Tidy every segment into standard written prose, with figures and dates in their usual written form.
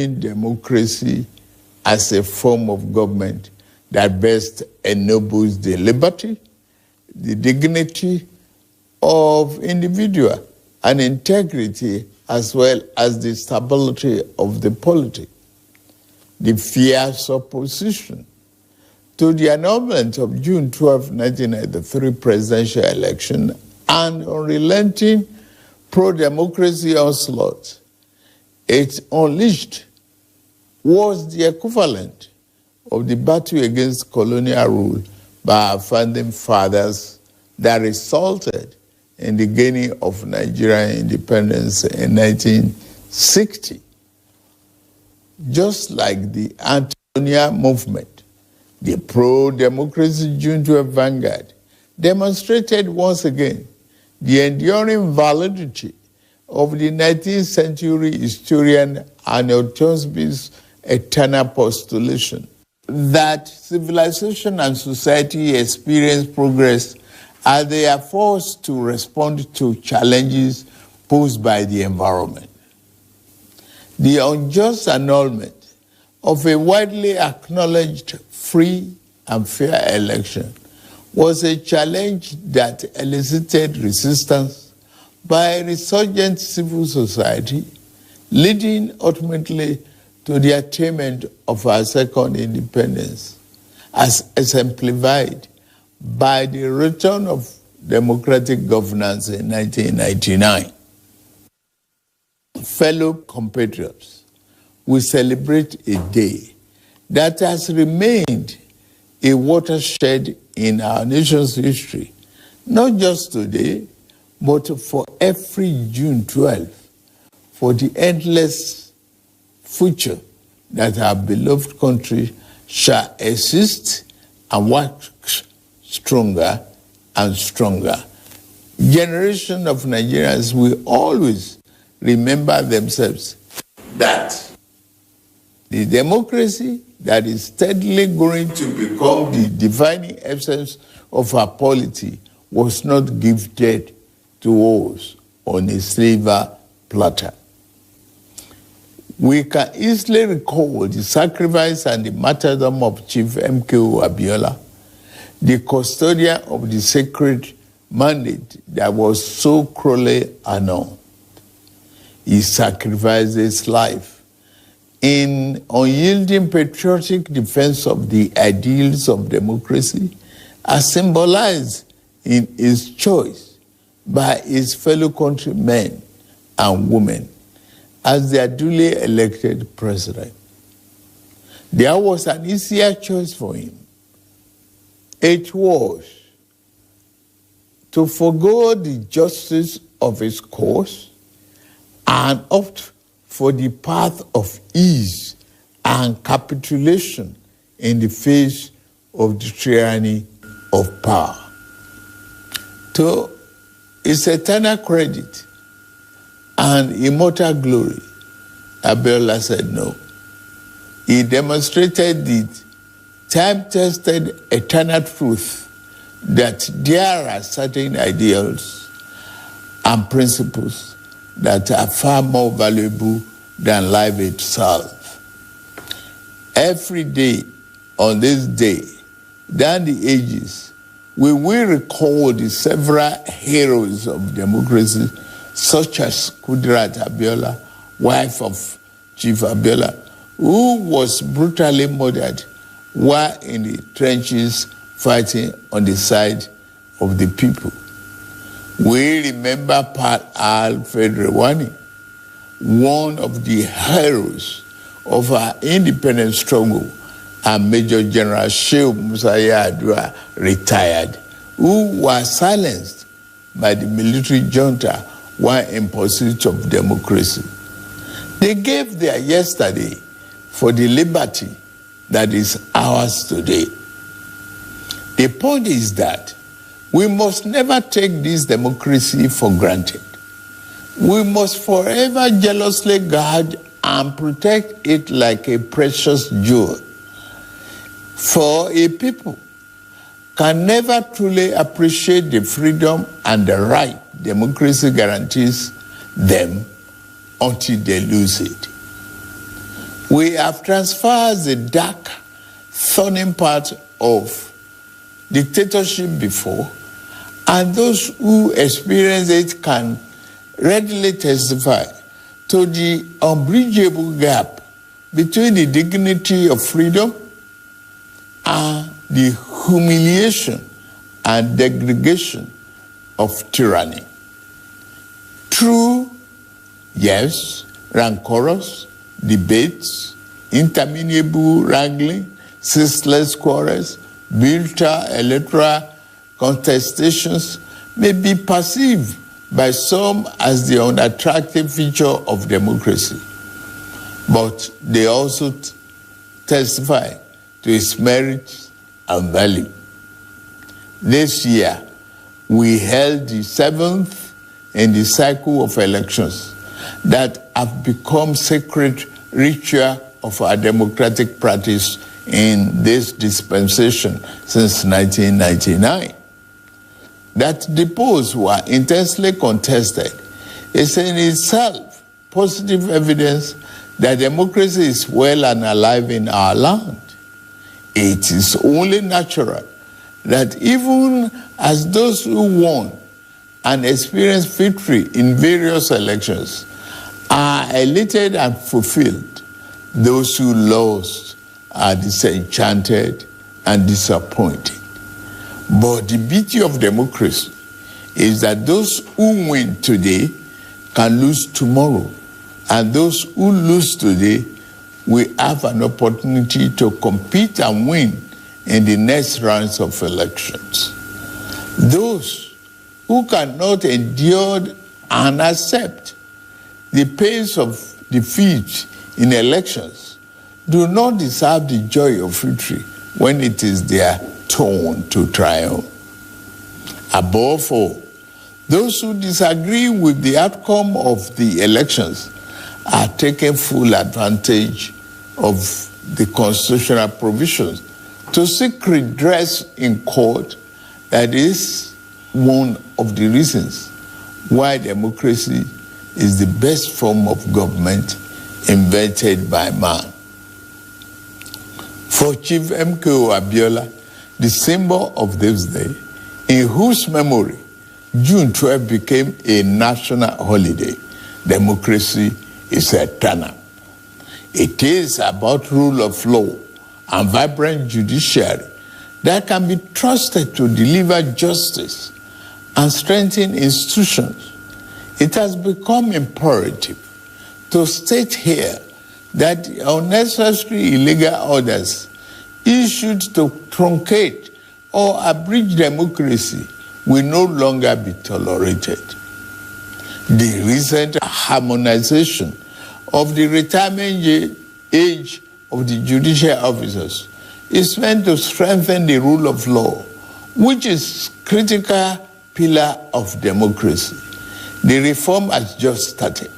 democracy as a form of government that best enables the liberty, the dignity of individual and integrity, as well as the stability of the polity. The fierce opposition to the annulment of June 12, 1993 presidential election and unrelenting pro-democracy onslaught it unleashed was the equivalent of the battle against colonial rule by our founding fathers that resulted in the gaining of Nigerian independence in 1960. Just like the anti-colonial movement, the pro-democracy June 12 vanguard demonstrated once again the enduring validity of the 19th century historian Arnold Toynbee's eternal postulation that civilization and society experience progress as they are forced to respond to challenges posed by the environment. The unjust annulment of a widely acknowledged free and fair election was a challenge that elicited resistance by a resurgent civil society, leading ultimately to the attainment of our second independence, as exemplified by the return of democratic governance in 1999. Fellow compatriots, we celebrate a day that has remained a watershed in our nation's history, not just today, but for every June 12, for the endless future that our beloved country shall exist and work stronger and stronger. Generation of Nigerians will always remember themselves that the democracy that is steadily going to become the defining essence of our polity was not gifted to us on a silver platter. We can easily recall the sacrifice and the martyrdom of Chief MKO Abiola, the custodian of the sacred mandate that was so cruelly annulled. He sacrificed his life in unyielding patriotic defense of the ideals of democracy, as symbolized in his choice by his fellow countrymen and women as their duly elected president. There was an easier choice for him. It was to forgo the justice of his cause and opt for the path of ease and capitulation in the face of the tyranny of power. To his eternal credit and immortal glory, Abiola said no. He demonstrated the time-tested eternal truth that there are certain ideals and principles that are far more valuable than life itself. Every day on this day, down the ages, we will recall the several heroes of democracy, such as Kudirat Abiola, wife of Chief Abiola, who was brutally murdered while in the trenches fighting on the side of the people. We remember Pat Alfred Rewani, one of the heroes of our independence struggle, and Major General Shehu Musaya Adua, retired, who was silenced by the military junta while in pursuit of democracy. They gave their yesterday for the liberty that is ours today. The point is that we must never take this democracy for granted. We must forever jealously guard and protect it like a precious jewel. For a people can never truly appreciate the freedom and the right democracy guarantees them until they lose it. We have transferred the dark, thorny part of dictatorship before, and those who experience it can readily testify to the unbridgeable gap between the dignity of freedom and the humiliation and degradation of tyranny. Through, yes, rancorous debates, interminable wrangling, ceaseless quarrels, bitter electoral contestations may be perceived by some as the unattractive feature of democracy, but they also testify to its merits and value. This year, we held the 7th in the cycle of elections that have become sacred ritual of our democratic practice in this dispensation since 1999. That the polls were intensely contested is in itself positive evidence that democracy is well and alive in our land. It is only natural that even as those who won and experienced victory in various elections are elated and fulfilled, those who lost are disenchanted and disappointed. But the beauty of democracy is that those who win today can lose tomorrow, and those who lose today will have an opportunity to compete and win in the next rounds of elections. Those who cannot endure and accept the pains of defeat in elections do not deserve the joy of victory when it is their turn to triumph. Above all, those who disagree with the outcome of the elections are taking full advantage of the constitutional provisions to seek redress in court. That is one of the reasons why democracy is the best form of government invented by man. For Chief MKO Abiola, the symbol of this day, in whose memory June 12 became a national holiday, democracy is eternal. It is about rule of law and vibrant judiciary that can be trusted to deliver justice and strengthen institutions. It has become imperative to state here that unnecessary illegal orders issued to truncate or abridge democracy will no longer be tolerated. The recent harmonization of the retirement age of the judicial officers is meant to strengthen the rule of law, which is a critical pillar of democracy. The reform has just started.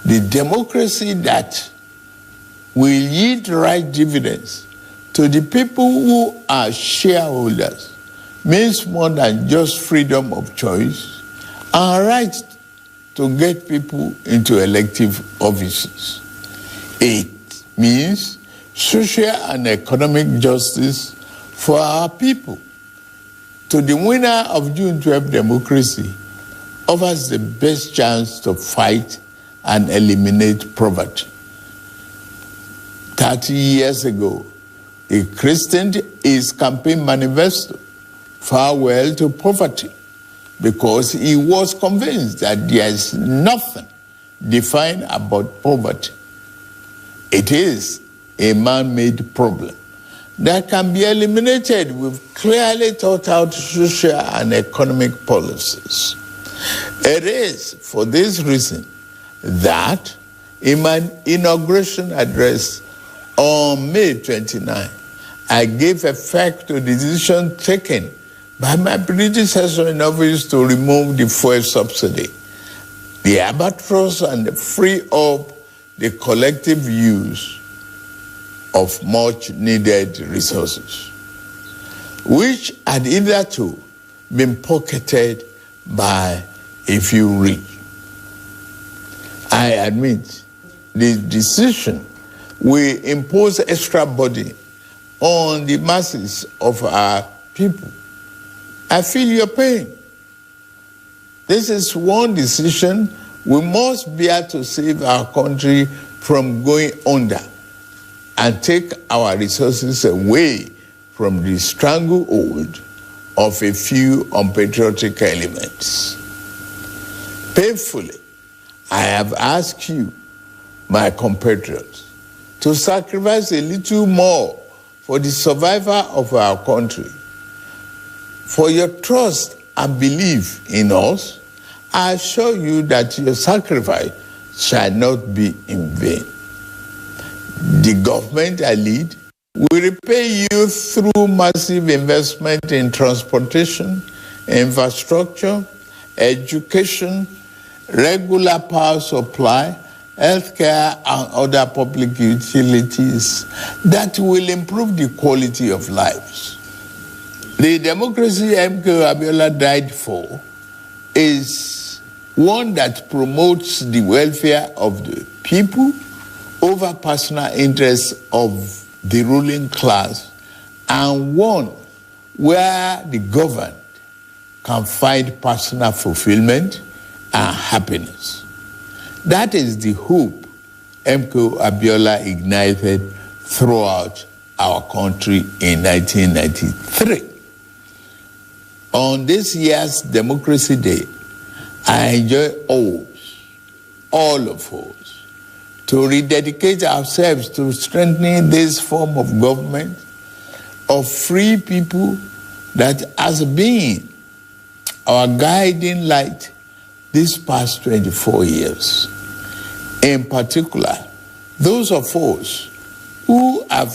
The democracy that will yield right dividends to the people who are shareholders means more than just freedom of choice and right to get people into elective offices. It means social and economic justice for our people. To the winner of June 12 democracy offers the best chance to fight and eliminate poverty. 30 years ago, he christened his campaign manifesto, Farewell to Poverty, because he was convinced that there is nothing defined about poverty. It is a man-made problem that can be eliminated with clearly thought out social and economic policies. It is for this reason that in my inauguration address on May 29, I gave effect to the decision taken by my predecessor in office to remove the fuel subsidy, the albatross, and free up the collective use of much needed resources, which had hitherto been pocketed by a few rich. I admit the decision we impose extra burden on the masses of our people. I feel your pain. This is one decision we must bear to save our country from going under and take our resources away from the stranglehold of a few unpatriotic elements. Painfully, I have asked you, my compatriots, to sacrifice a little more for the survival of our country. For your trust and belief in us, I assure you that your sacrifice shall not be in vain. The government I lead will repay you through massive investment in transportation, infrastructure, education, regular power supply, healthcare, and other public utilities that will improve the quality of lives. The democracy MK Abiola died for is one that promotes the welfare of the people over personal interests of the ruling class, and one where the governed can find personal fulfillment and happiness. That is the hope MK Abiola ignited throughout our country in 1993. On this year's Democracy Day, I enjoy all of us, to rededicate ourselves to strengthening this form of government of free people that has been our guiding light these past 24 years. In particular, those of us who have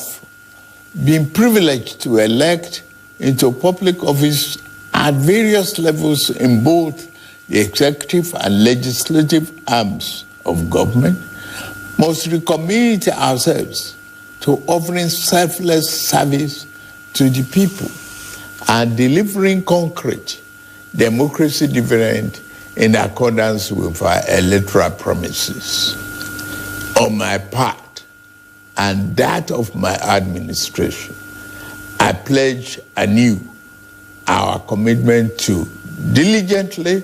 been privileged to elect into public office at various levels in both the executive and legislative arms of government must recommit ourselves to offering selfless service to the people and delivering concrete democracy dividend in accordance with our electoral promises. On my part and that of my administration, I pledge anew our commitment to diligently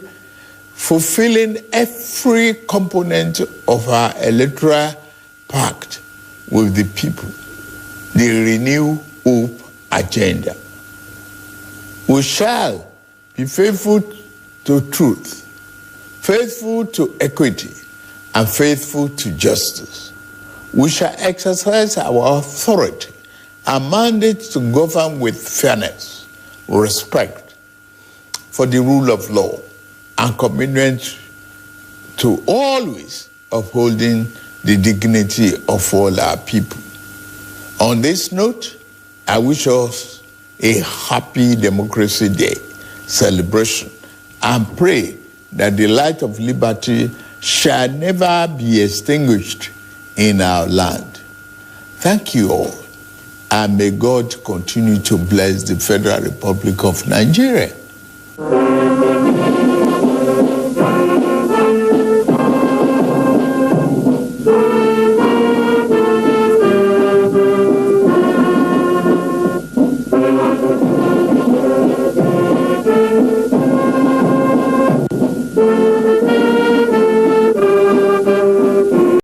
fulfilling every component of our electoral pact with the people, the Renew Hope agenda. We shall be faithful to truth, faithful to equity, and faithful to justice. We shall exercise our authority and mandate to govern with fairness, respect for the rule of law, and commitment to always upholding the dignity of all our people. On this note, I wish us a happy Democracy Day celebration and pray that the light of liberty shall never be extinguished in our land. Thank you all, and may God continue to bless the Federal Republic of Nigeria.